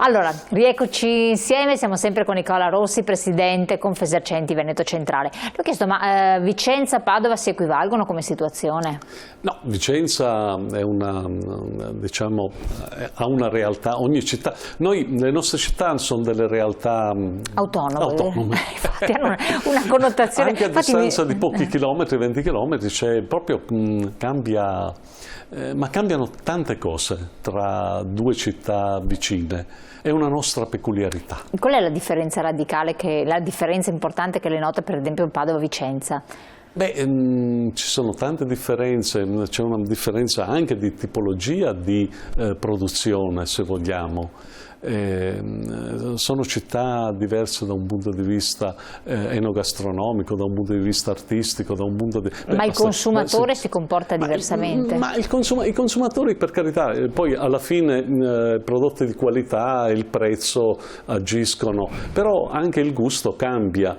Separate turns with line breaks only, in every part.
Allora, rieccoci insieme, siamo sempre con Nicola Rossi, presidente Confesercenti Veneto Centrale. Le ho chiesto, ma Vicenza e Padova si equivalgono come situazione?
No, Vicenza è diciamo, ha una realtà, ogni città, le nostre città sono delle realtà autonome.
Infatti hanno una connotazione.
Anche a distanza di pochi chilometri, 20 chilometri, c'è proprio, ma cambiano tante cose tra due città vicine, è una nostra peculiarità.
Qual è la differenza radicale, la differenza importante che le nota per esempio Padova e Vicenza?
Beh, ci sono tante differenze, c'è una differenza anche di tipologia di produzione, se vogliamo. Sono città diverse da un punto di vista enogastronomico, da un punto di vista artistico, da un punto di...
Ma il consumatore si comporta diversamente?
Ma i consumatori, per carità, poi alla fine prodotti di qualità e il prezzo agiscono, però anche il gusto cambia.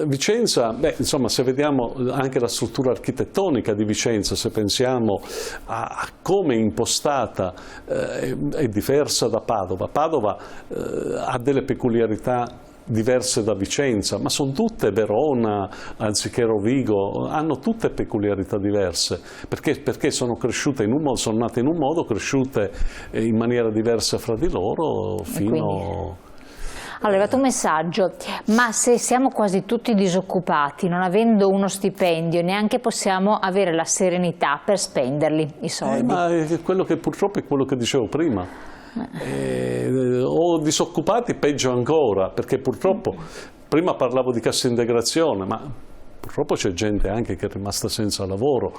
Vicenza, insomma, se vediamo anche la struttura architettonica di Vicenza, se pensiamo a come è impostata, è diversa da Padova. Padova ha delle peculiarità diverse da Vicenza, ma sono tutte, Verona, anziché Rovigo, hanno tutte peculiarità diverse, perché sono cresciute in un modo, sono nate in un modo, cresciute in maniera diversa fra di loro fino...
Allora, è arrivato un messaggio, ma se siamo quasi tutti disoccupati, non avendo uno stipendio, neanche possiamo avere la serenità per spenderli, i soldi?
Ma è quello che purtroppo è quello che dicevo prima. O disoccupati, peggio ancora, perché purtroppo, prima parlavo di cassa integrazione, ma purtroppo c'è gente anche che è rimasta senza lavoro,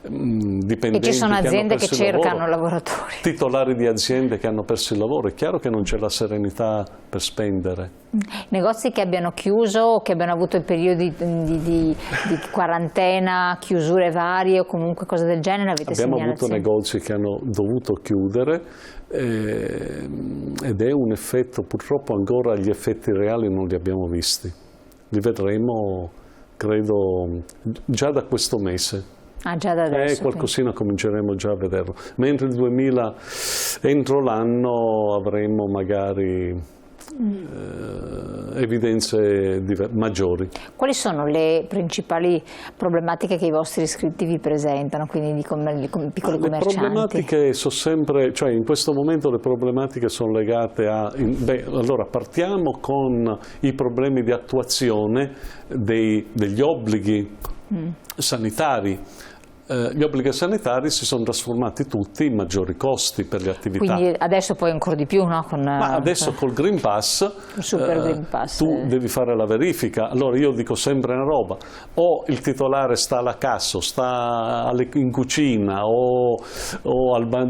dipendenti
e ci sono aziende che cercano lavoratori.
Titolari di aziende che hanno perso il lavoro, è chiaro che non c'è la serenità per spendere.
Negozi che abbiano chiuso o che abbiano avuto periodi di quarantena, chiusure varie o comunque cose del genere, avete
Abbiamo
segnalazioni?
avuto negozi che hanno dovuto chiudere ed è un effetto, purtroppo ancora gli effetti reali non li abbiamo visti, li vedremo credo già da questo mese.
Ah, già da adesso.
Qualcosina cominceremo già a vederlo, mentre il entro l'anno avremo magari evidenze maggiori.
Quali sono le principali problematiche che i vostri iscritti vi presentano, quindi di piccoli commercianti?
Le problematiche sono sempre, cioè in questo momento le problematiche sono legate a... allora partiamo con i problemi di attuazione degli obblighi sanitari. Gli obblighi sanitari si sono trasformati tutti in maggiori costi per le attività.
Quindi adesso poi ancora di più, no?
Ma adesso col Green Pass,
Super Green Pass
tu devi fare la verifica. Allora io dico sempre una roba, o il titolare sta alla cassa, o sta in cucina, o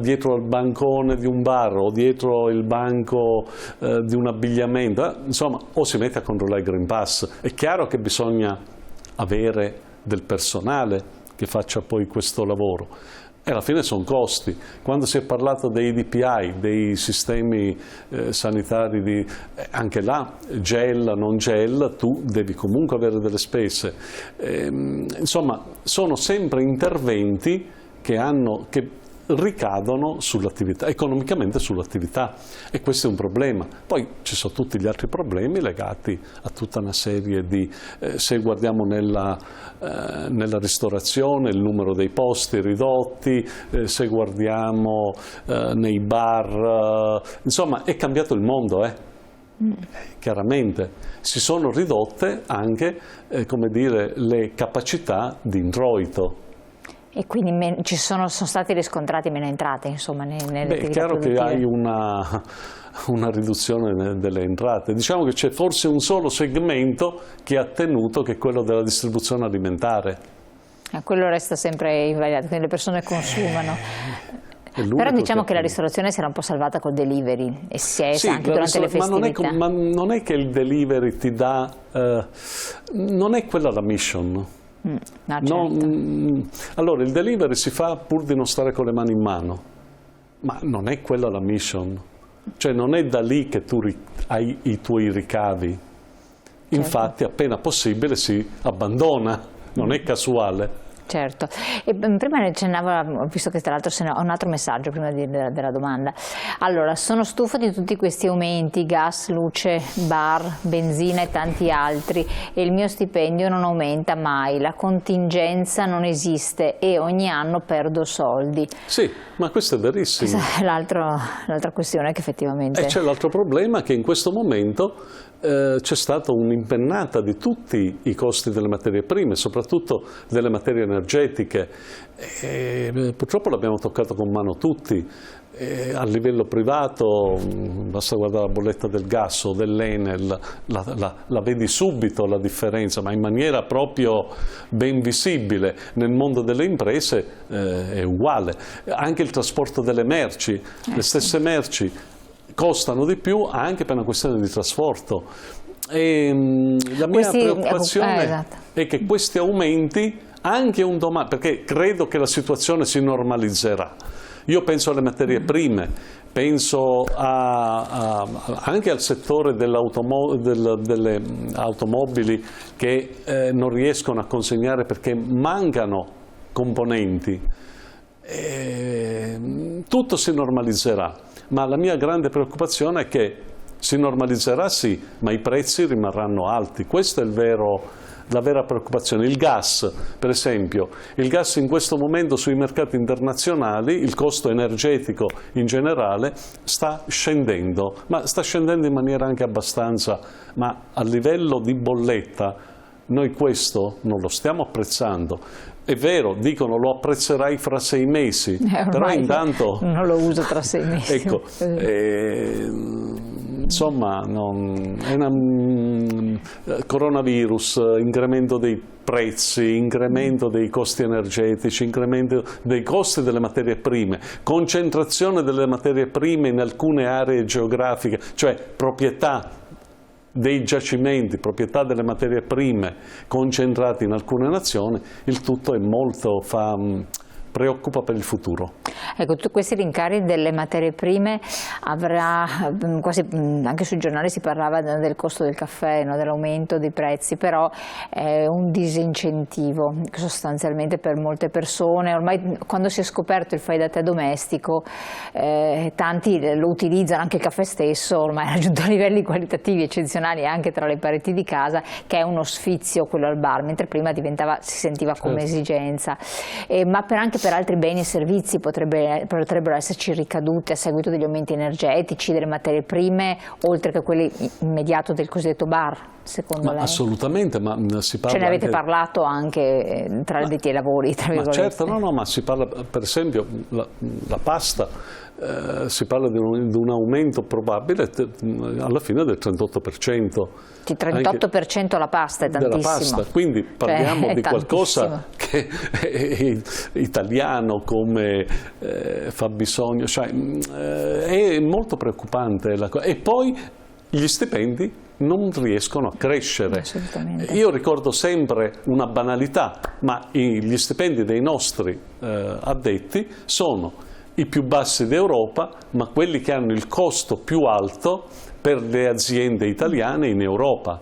dietro al bancone di un bar, o dietro il banco di un abbigliamento, insomma, o si mette a controllare il Green Pass. È chiaro che bisogna avere del personale che faccia poi questo lavoro e alla fine sono costi. Quando si è parlato dei DPI, dei sistemi sanitari, anche là gel, non gel, tu devi comunque avere delle spese. Insomma, sono sempre interventi che ricadono sull'attività, economicamente sull'attività, e questo è un problema. Poi ci sono tutti gli altri problemi legati a tutta una serie di, se guardiamo nella ristorazione, il numero dei posti ridotti, se guardiamo nei bar, insomma è cambiato il mondo, chiaramente si sono ridotte anche come dire, le capacità di introito.
E quindi sono stati riscontrati meno entrate, insomma, nelle attività
è chiaro
produttive.
Che hai una riduzione delle entrate. Diciamo che c'è forse un solo segmento che ha tenuto, che è quello della distribuzione alimentare.
Quello resta sempre invariato, quindi le persone consumano. Però diciamo che la ristorazione si era un po' salvata col delivery e si è anche durante le festività.
Ma non è che il delivery ti dà, non è quella la mission.
No, certo.
Allora il delivery si fa pur di non stare con le mani in mano, ma non è quella la mission, cioè non è da lì che tu hai i tuoi ricavi. Infatti appena possibile si abbandona, non è casuale.
Certo, e prima ne accennavo, visto che tra l'altro ho un altro messaggio prima della domanda. Allora, sono stufo di tutti questi aumenti, gas, luce, bar, benzina e tanti altri, e il mio stipendio non aumenta mai, la contingenza non esiste e ogni anno perdo soldi.
Sì, ma questo è verissimo.
Questa è l'altra questione che effettivamente...
E c'è l'altro problema, che in questo momento c'è stata un'impennata di tutti i costi delle materie prime, soprattutto delle materie energetiche. Purtroppo l'abbiamo toccato con mano tutti. A livello privato, basta guardare la bolletta del gas o dell'Enel, la vedi subito la differenza, ma in maniera proprio ben visibile. Nel mondo delle imprese è uguale. Anche il trasporto delle merci, le stesse merci costano di più anche per una questione di trasporto. E la mia preoccupazione
esatto,
è che questi aumenti anche un domani, perché credo che la situazione si normalizzerà. Io penso alle materie prime, penso anche al settore delle automobili che non riescono a consegnare perché mancano componenti. Tutto si normalizzerà. Ma la mia grande preoccupazione è che si normalizzerà sì, ma i prezzi rimarranno alti. Questa è la vera preoccupazione. Il gas, per esempio, il gas in questo momento sui mercati internazionali, il costo energetico in generale sta scendendo, ma sta scendendo in maniera anche abbastanza, ma a livello di bolletta noi questo non lo stiamo apprezzando. È vero, dicono lo apprezzerai fra 6 mesi, però intanto...
Non lo uso tra 6 mesi.
Ecco, insomma, coronavirus, incremento dei prezzi, incremento dei costi energetici, incremento dei costi delle materie prime, concentrazione delle materie prime in alcune aree geografiche, cioè proprietà dei giacimenti, proprietà delle materie prime concentrate in alcune nazioni, il tutto è molto preoccupa per il futuro.
Ecco, tutti questi rincari delle materie prime anche sui giornali si parlava del costo del caffè, no? Dell'aumento dei prezzi, però è un disincentivo sostanzialmente per molte persone. Ormai quando si è scoperto il fai da te domestico, tanti lo utilizzano, anche il caffè stesso ormai ha raggiunto livelli qualitativi eccezionali anche tra le pareti di casa, che è uno sfizio quello al bar, mentre prima si sentiva come esigenza. Ma anche per altri beni e servizi potrebbero esserci ricadute a seguito degli aumenti energetici, delle materie prime, oltre che quelli immediato del cosiddetto bar, secondo lei?
Assolutamente, ma si parla...
Ce ne avete parlato anche tra addetti ai lavori, tra virgolette?
Certo, no, ma si parla, per esempio, la pasta, si parla di un aumento probabile alla fine del 38%.
Il 38% la pasta è tantissimo. Della pasta,
quindi parliamo di qualcosa che è italiano come fabbisogno, cioè, è molto preoccupante e poi gli stipendi non riescono a crescere. Io ricordo sempre una banalità, ma gli stipendi dei nostri addetti sono i più bassi d'Europa, ma quelli che hanno il costo più alto per le aziende italiane in Europa.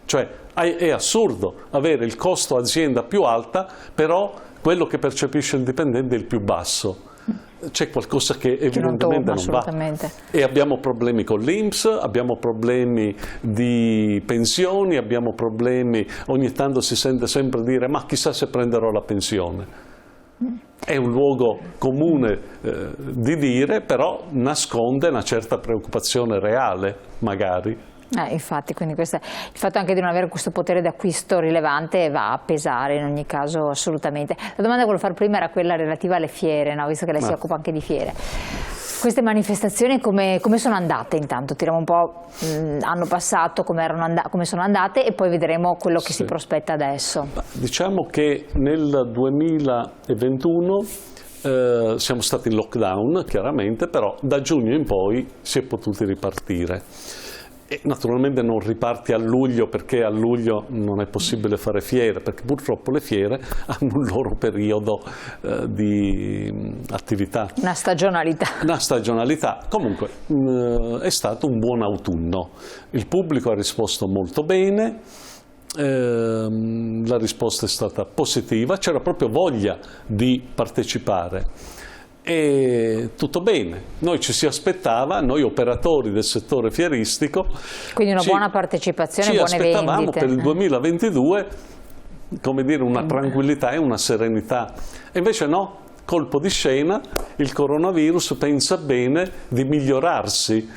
Cioè è assurdo avere il costo azienda più alta, però quello che percepisce il dipendente è il più basso. C'è qualcosa che evidentemente non va. E abbiamo problemi con l'INPS, abbiamo problemi di pensioni, abbiamo problemi, ogni tanto si sente sempre dire ma chissà se prenderò la pensione. È un luogo comune di dire, però nasconde una certa preoccupazione reale, magari.
Infatti, quindi il fatto anche di non avere questo potere d'acquisto rilevante va a pesare in ogni caso assolutamente. La domanda che volevo fare prima era quella relativa alle fiere, no? Visto che lei si occupa anche di fiere. Queste manifestazioni come sono andate intanto? Tiriamo un po' anno passato come sono andate e poi vedremo quello che si prospetta adesso.
Diciamo che nel 2021 siamo stati in lockdown chiaramente, però da giugno in poi si è potuti ripartire. E naturalmente non riparti a luglio, perché a luglio non è possibile fare fiere, perché purtroppo le fiere hanno un loro periodo di attività.
Una stagionalità.
Una stagionalità. Comunque è stato un buon autunno. Il pubblico ha risposto molto bene. La risposta è stata positiva, c'era proprio voglia di partecipare e tutto bene. Noi ci si aspettava, noi operatori del settore fieristico,
quindi una buona partecipazione, buone vendite.
Ci aspettavamo per il 2022, come dire, una tranquillità e una serenità, e invece no, colpo di scena, il coronavirus pensa bene di migliorarsi.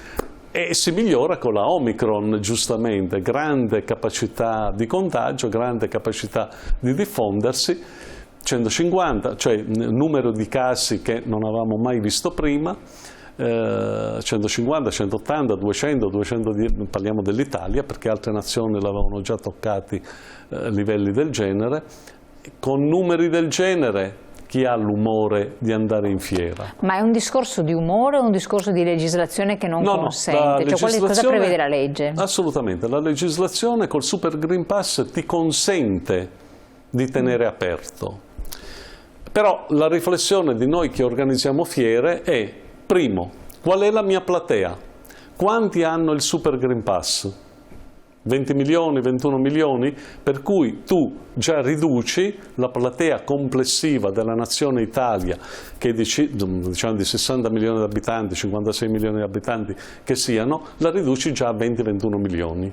E si migliora con la Omicron, giustamente, grande capacità di contagio, grande capacità di diffondersi, 150, cioè numero di casi che non avevamo mai visto prima, 150, 180, 200, 210, parliamo dell'Italia perché altre nazioni l'avevano già toccati livelli del genere, con numeri del genere. Chi ha l'umore di andare in fiera?
Ma è un discorso di umore o un discorso di legislazione che non consente? Cioè, cosa prevede la legge?
Assolutamente, la legislazione col Super Green Pass ti consente di tenere aperto. Però la riflessione di noi che organizziamo fiere è, primo, qual è la mia platea? Quanti hanno il Super Green Pass? 20 milioni, 21 milioni, per cui tu già riduci la platea complessiva della nazione Italia, che diciamo di 60 milioni di abitanti, 56 milioni di abitanti che siano, la riduci già a 20-21 milioni.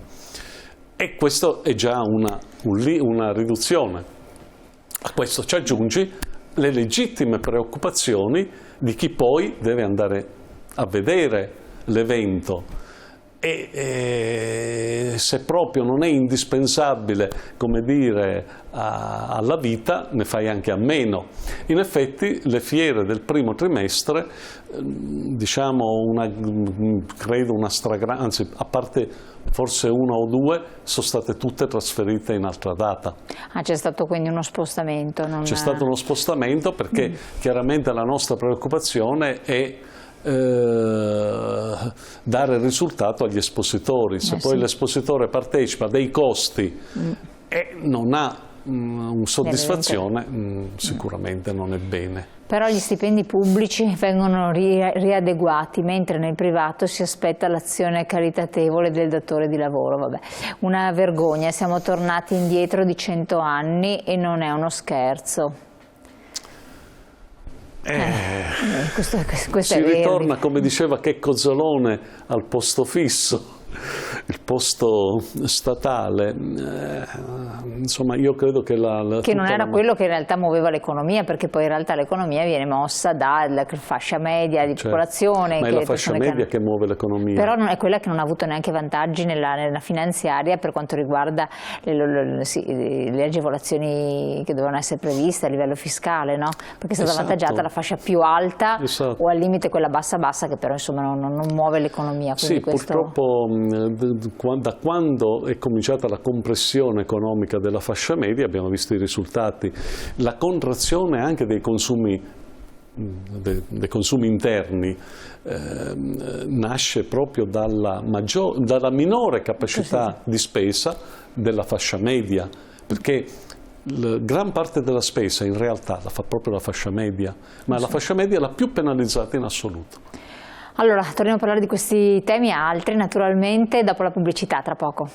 E questo è già una riduzione. A questo ci aggiungi le legittime preoccupazioni di chi poi deve andare a vedere l'evento. E se proprio non è indispensabile, come dire, alla vita, ne fai anche a meno. In effetti le fiere del primo trimestre, diciamo credo una stragrande, anzi a parte forse una o due, sono state tutte trasferite in altra data.
C'è stato quindi uno spostamento?
C'è stato uno spostamento perché chiaramente la nostra preoccupazione è dare risultato agli espositori. Se poi l'espositore partecipa a dei costi e non ha soddisfazione, sicuramente non è bene.
Però gli stipendi pubblici vengono riadeguati, mentre nel privato si aspetta l'azione caritatevole del datore di lavoro. Vabbè, una vergogna, siamo tornati indietro di 100 anni e non è uno scherzo. Questo
si ritorna, come diceva Checco Zalone, al posto fisso, il posto statale. Insomma, io credo che
che non era quello che in realtà muoveva l'economia, perché poi in realtà l'economia viene mossa dalla fascia media di popolazione.
Ma è la fascia media che muove l'economia.
Però non è quella che non ha avuto neanche vantaggi nella finanziaria per quanto riguarda le agevolazioni che dovevano essere previste a livello fiscale, no? Perché è stata avvantaggiata la fascia più alta o al limite quella bassa che però insomma non muove l'economia.
Sì, purtroppo da quando è cominciata la compressione economica della fascia media abbiamo visto i risultati, la contrazione anche dei consumi interni nasce proprio dalla minore capacità di spesa della fascia media, perché gran parte della spesa in realtà la fa proprio la fascia media, ma la fascia media è la più penalizzata in assoluto.
Allora, torniamo a parlare di questi temi e altri naturalmente dopo la pubblicità, tra poco.